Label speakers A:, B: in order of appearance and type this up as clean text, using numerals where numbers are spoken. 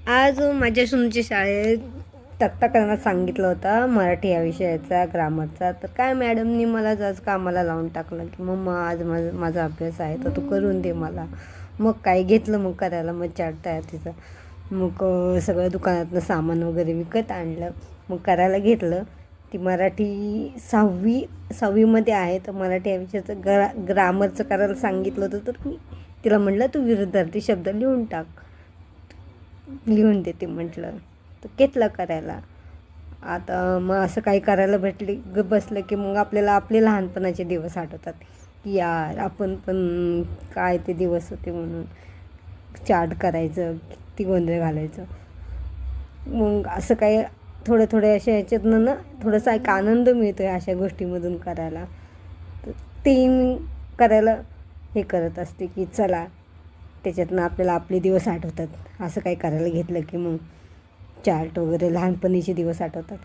A: आज माझ्या सुनच्या शाळेत तक्ता करण्यास सांगितलं होता मराठी या विषयाचा, ग्रामरचा. तर काय मॅडमनी मला आज कामाला लावून टाकलं की मग आज माझा अभ्यास आहे तर तू करून दे मला. मग काय घेतलं मग करायला, मग चार्ट तयार तिचा. मग सगळं दुकानातनं सामान वगैरे विकत आणलं, मग करायला घेतलं. ती मराठी सहावीमध्ये आहे, तर मराठी या विषयाचं ग्रामरचं करायला सांगितलं होतं. तर मी तिला म्हटलं तू विरुद्धार्थी शब्द लिहून देते म्हटलं. तर घेतलं करायला. आता मग असं काही करायला बसलं की मग आपल्याला आपले लहानपणाचे दिवस आठवतात की यार आपण पण काय ते दिवस होते म्हणून. चार्ट करायचं, किती गोंधळ घालायचं. मग असं काही थोडं थोडं अशा ह्याच्यातनं ना थोडासा एक आनंद मिळतो आहे अशा गोष्टीमधून करायला. तर ते मी करायला हे करत असते की चला त्याच्यातनं आपल्याला आपले दिवस आठवतात. असं काही करायला घेतलं की मग चार्ट वगैरे लहानपणीचे दिवस आठवतात.